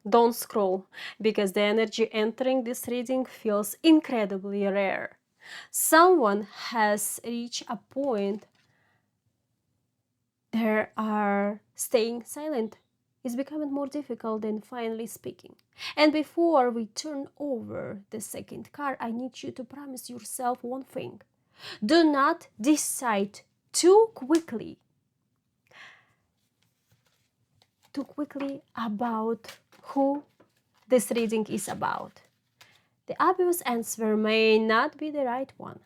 Don't scroll, because the energy entering this reading feels incredibly rare. Someone has reached a point they are staying silent. It's becoming more difficult than finally speaking. And before we turn over the second card, I need you to promise yourself one thing. Do not decide too quickly about who this reading is about. The obvious answer may not be the right one.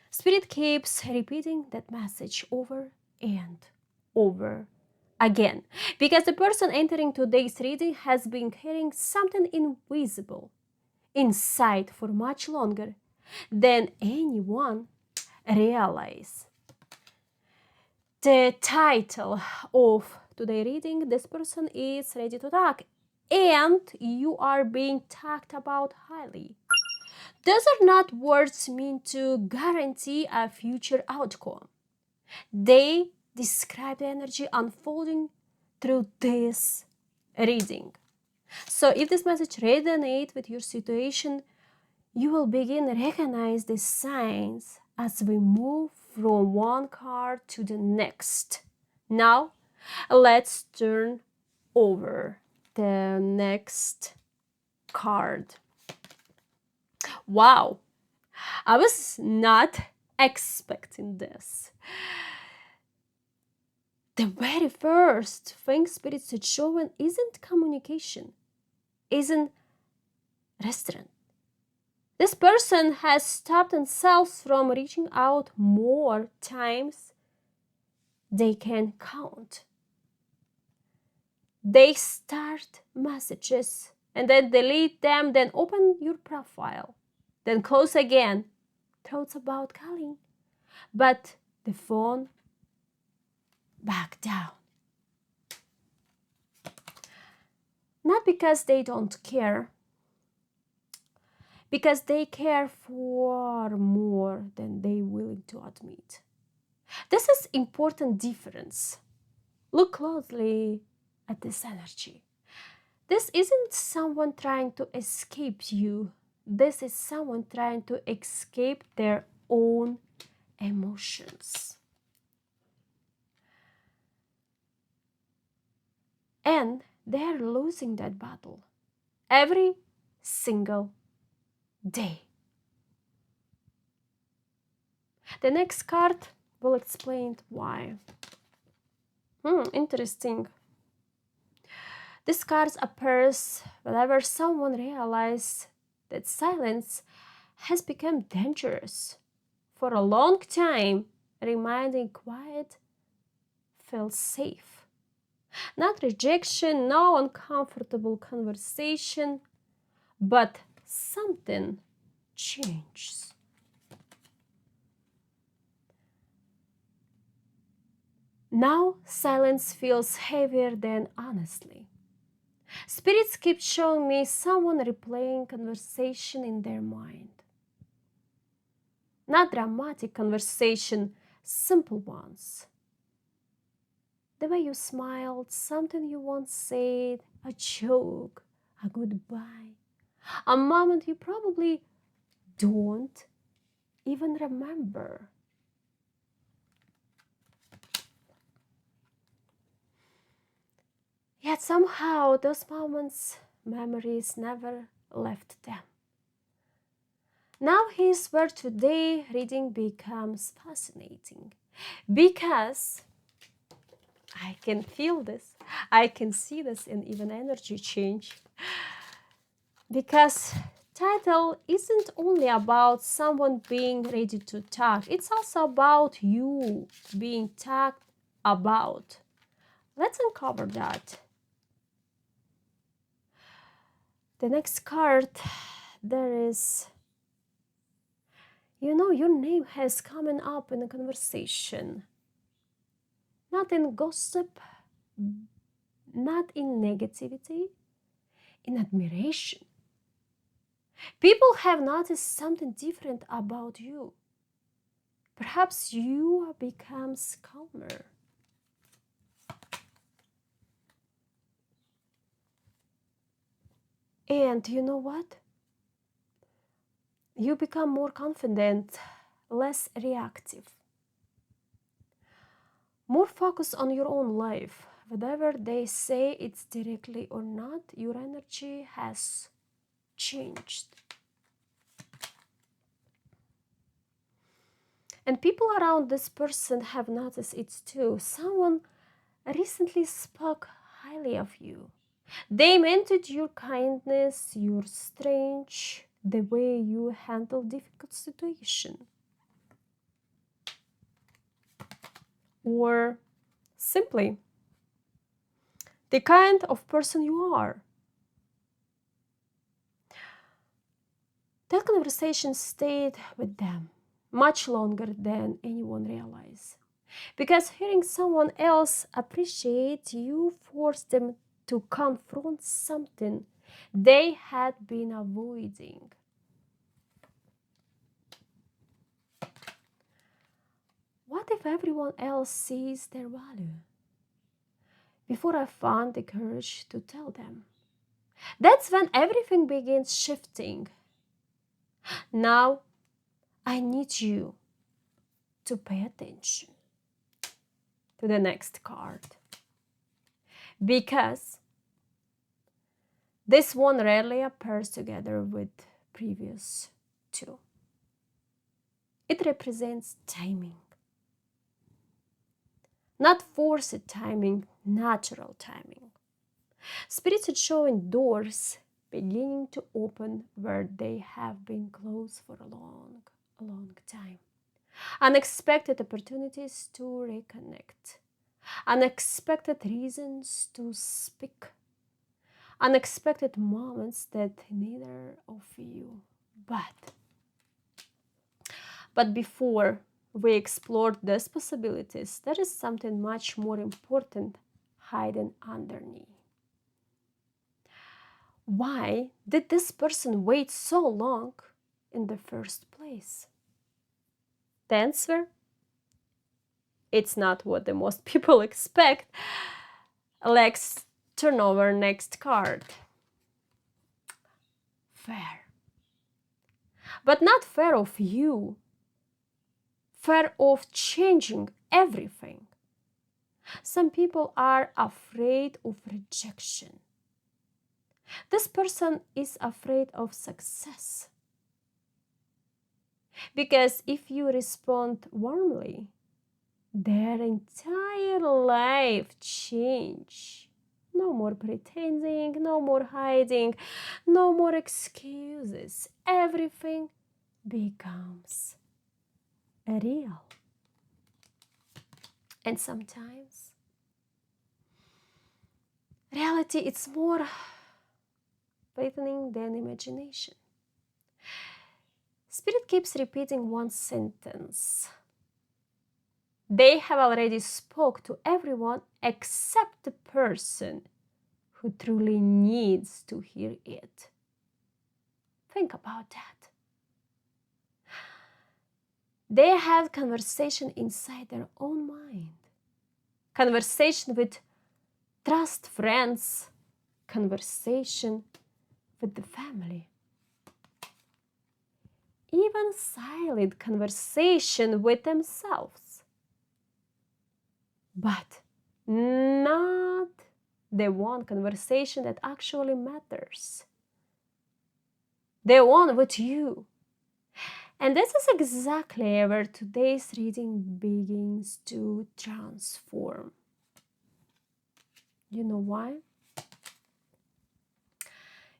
Spirit keeps repeating that message over and over again, because the person entering today's reading has been carrying something invisible inside for much longer than anyone realizes. The title of today's reading, this person is ready to talk, and you are being talked about highly. Those are not words meant to guarantee a future outcome. They describe the energy unfolding through this reading. So if this message resonates with your situation, you will begin to recognize the signs as we move from one card to the next. Now, let's turn over the next card. Wow, I was not expecting this. The very first thing spirits are showing isn't communication, isn't restraint. This person has stopped themselves from reaching out more times they can count. They start messages and then delete them, then open your profile, then close again. Thoughts about calling, but the phone back down. Not because they don't care, because they care far more than they willing to admit. This is important difference. Look closely at this energy. This isn't someone trying to escape you. This is someone trying to escape their own emotions. And they're losing that battle every single day. The next card will explain why. Interesting. This card appears whenever someone realizes that silence has become dangerous. For a long time, remaining quiet feels safe. Not rejection, no uncomfortable conversation, but something changes. Now silence feels heavier than honestly. Spirits keep showing me someone replaying conversation in their mind. Not dramatic conversation, simple ones. The way you smiled, something you once said, a joke, a goodbye, a moment you probably don't even remember. Yet somehow those moments, memories never left them. Now here's where today reading becomes fascinating, because I can feel this, I can see this in even energy change. Because title isn't only about someone being ready to talk, it's also about you being talked about. Let's uncover that. The next card, there is, your name has come up in a conversation. Not in gossip, not in negativity, in admiration. People have noticed something different about you. Perhaps you have become calmer. And you know what? You become more confident, less reactive, more focused on your own life. Whatever they say, it's directly or not, your energy has changed. And people around this person have noticed it too. Someone recently spoke highly of you. They mentioned your kindness, your strength, the way you handle difficult situations. Or simply, the kind of person you are. That conversation stayed with them much longer than anyone realized. Because hearing someone else appreciate you forced them to confront something they had been avoiding. What if everyone else sees their value? Before I found the courage to tell them. That's when everything begins shifting. Now I need you to pay attention to the next card. Because this one rarely appears together with previous two. It represents timing. Not forced timing, natural timing. Spirit is showing doors beginning to open where they have been closed for a long time. Unexpected opportunities to reconnect. Unexpected reasons to speak. Unexpected moments that neither of you but before we explore these possibilities, there is something much more important hidden underneath. Why did this person wait so long in the first place? The answer? It's not what the most people expect. Let's turn over next card. Fear. But not fear of you. Fear of changing everything. Some people are afraid of rejection. This person is afraid of success. Because if you respond warmly, their entire life change. No more pretending, no more hiding, no more excuses. Everything becomes real. And sometimes reality is more frightening than imagination. Spirit keeps repeating one sentence. They have already spoke to everyone except the person who truly needs to hear it. Think about that. They had conversation inside their own mind. Conversation with trust friends. Conversation with the family. Even silent conversation with themselves. But not the one conversation that actually matters. The one with you. And this is exactly where today's reading begins to transform. You know why?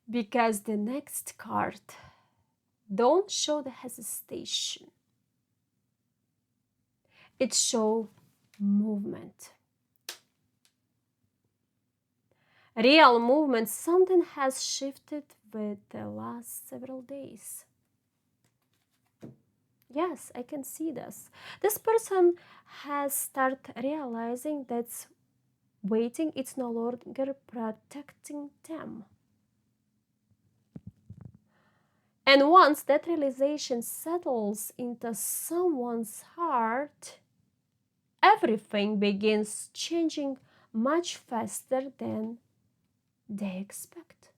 Because the next card don't show the hesitation. It shows movement. Real movement. Something has shifted with the last several days. Yes, I can see this. This person has started realizing that waiting is no longer protecting them. And once that realization settles into someone's heart, everything begins changing much faster than they expect.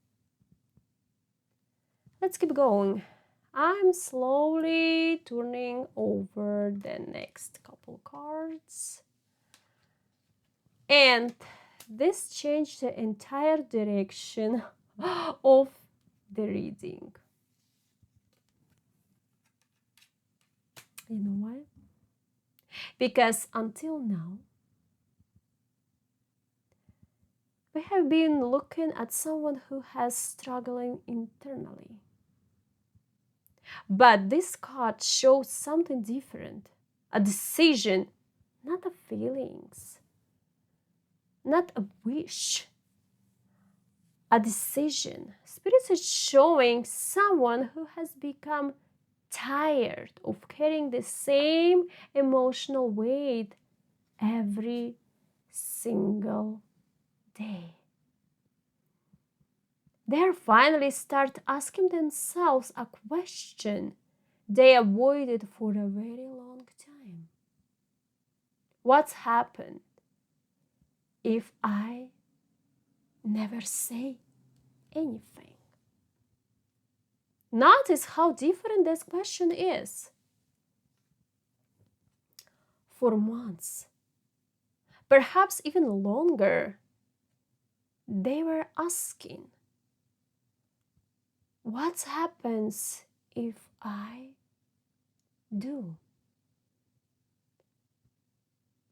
Let's keep going. I'm slowly turning over the next couple cards. And this changed the entire direction of the reading. You know why? Because until now, we have been looking at someone who has struggling internally. But this card shows something different. A decision, not a feelings, not a wish. A decision. Spirit is showing someone who has become tired of carrying the same emotional weight every single day. They finally start asking themselves a question they avoided for a very long time. What's happened if I never say anything? Notice how different this question is. For months, perhaps even longer, they were asking, what happens if I do?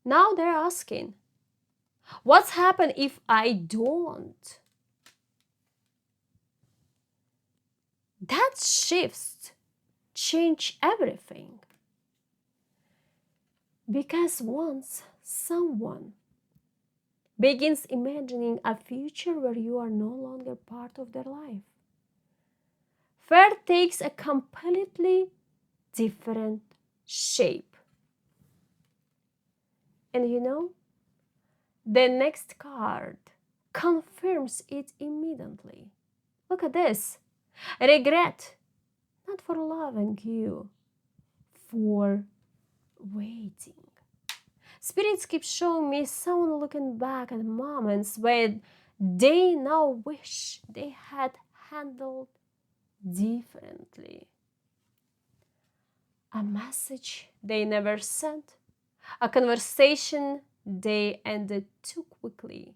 Now they're asking, what's happened if I don't? That shift changed everything. Because once someone begins imagining a future where you are no longer part of their life, fear takes a completely different shape. And you know, the next card confirms it immediately. Look at this. Regret, not for loving you, for waiting. Spirits keep showing me someone looking back at moments when they now wish they had handled differently. A message they never sent, a conversation they ended too quickly,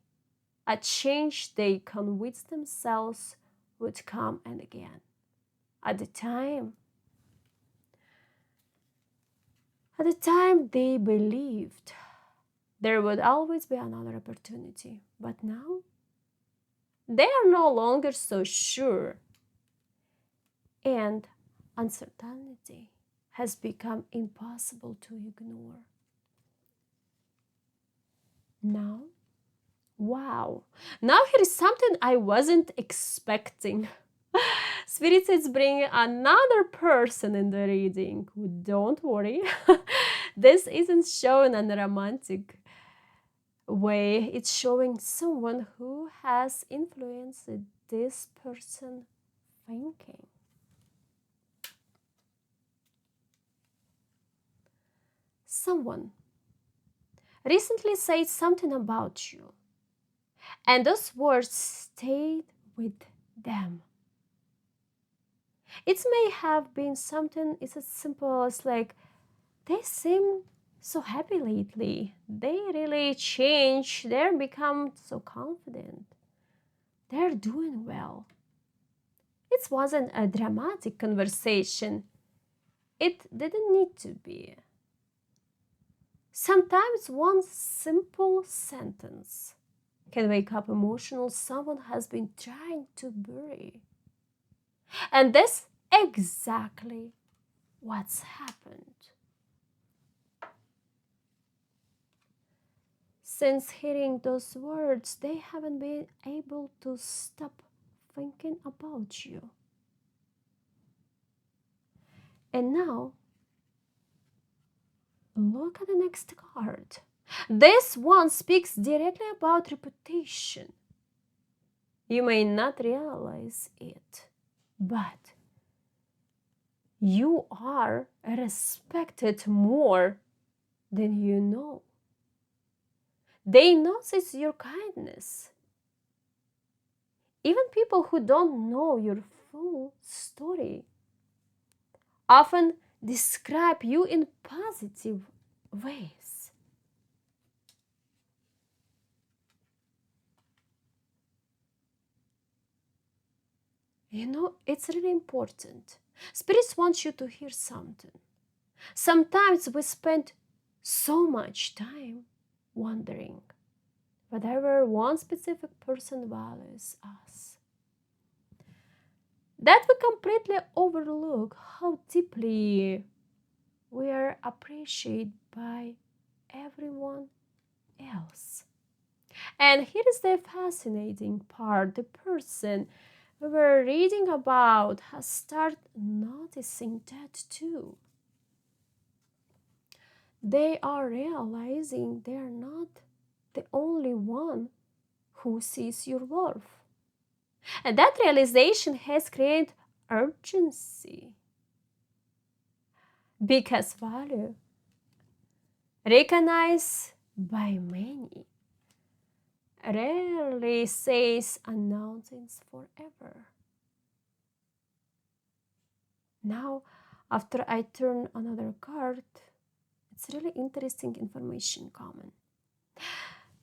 a change they convinced themselves would come and again. At the time they believed there would always be another opportunity, but now they are no longer so sure, and uncertainty has become impossible to ignore. Now, wow, now here is something I wasn't expecting. Spirit is bringing another person in the reading. Don't worry, this isn't shown in a romantic way. It's showing someone who has influenced this person thinking. Someone recently said something about you, and those words stayed with them. It may have been something it's as simple as like, they seem so happy lately. They really change. They're become so confident. They're doing well. It wasn't a dramatic conversation. It didn't need to be. Sometimes one simple sentence can wake up emotional someone has been trying to bury. And that's exactly what's happened. Since hearing those words, they haven't been able to stop thinking about you. And now, look at the next card. This one speaks directly about reputation. You may not realize it, but you are respected more than you know. They notice your kindness. Even people who don't know your full story, often describe you in positive ways. You know, it's really important. Spirits want you to hear something. Sometimes we spend so much time wondering whatever one specific person values us, that we completely overlook how deeply we are appreciated by everyone else. And here is the fascinating part: the person we were reading about has started noticing that too. They are realizing they are not the only one who sees your worth. And that realization has created urgency, because value, recognized by many, rarely says announcements forever. Now, after I turn another card, it's really interesting information common.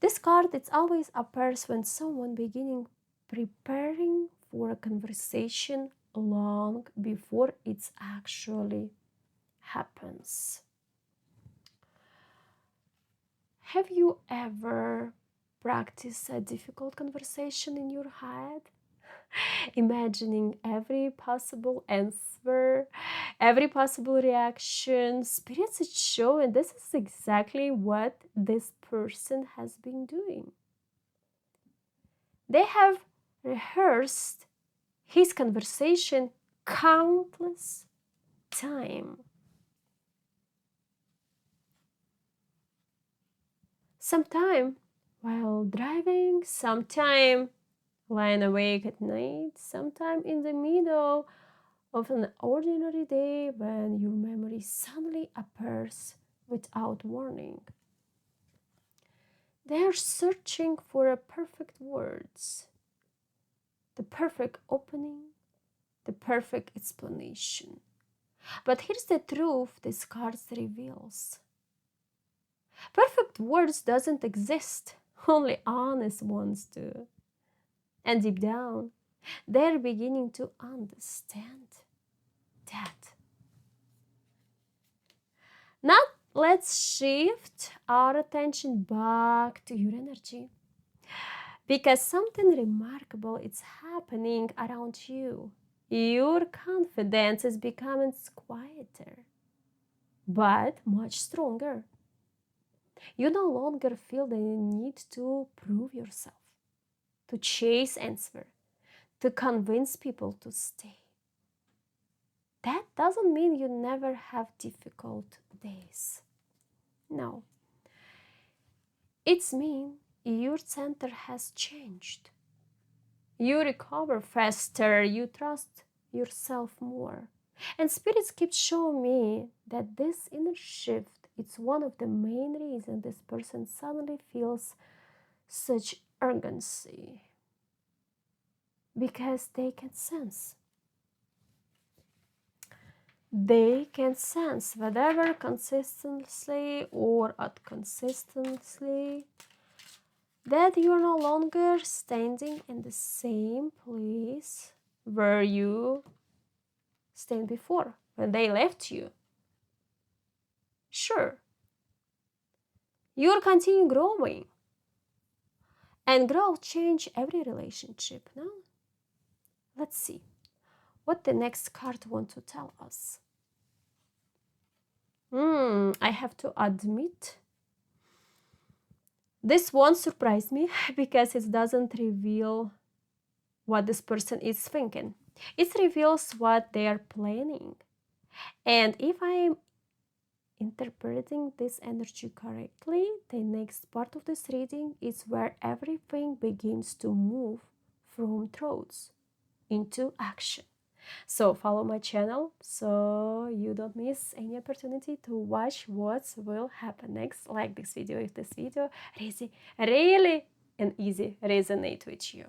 This card, it always appears when someone beginning preparing for a conversation long before it actually happens. Have you ever practiced a difficult conversation in your head? Imagining every possible answer, every possible reaction. Spirits is showing this is exactly what this person has been doing. They have rehearsed his conversation countless times. Sometime while driving, sometime lying awake at night, sometime in the middle of an ordinary day when your memory suddenly appears without warning. They are searching for a perfect words, the perfect opening, the perfect explanation. But here's the truth this card reveals. Perfect words doesn't exist, only honest ones do. And deep down, they're beginning to understand that. Now let's shift our attention back to your energy, because something remarkable is happening around you. Your confidence is becoming quieter, but much stronger. You no longer feel the need to prove yourself, to chase answer, to convince people to stay. That doesn't mean you never have difficult days. No. It means your center has changed. You recover faster, you trust yourself more. And spirits keep showing me that this inner shift is one of the main reasons this person suddenly feels such urgency. Because they can sense. They can sense whatever consistently or inconsistently that you are no longer standing in the same place where you stand before, when they left you. Sure, you'll continue growing, and growth change every relationship. Now, let's see what the next card wants to tell us. I have to admit, this one surprised me because it doesn't reveal what this person is thinking. It reveals what they are planning. And if I am interpreting this energy correctly, the next part of this reading is where everything begins to move from thoughts into action. So follow my channel so you don't miss any opportunity to watch what will happen next. Like this video if this video really and easy resonate with you.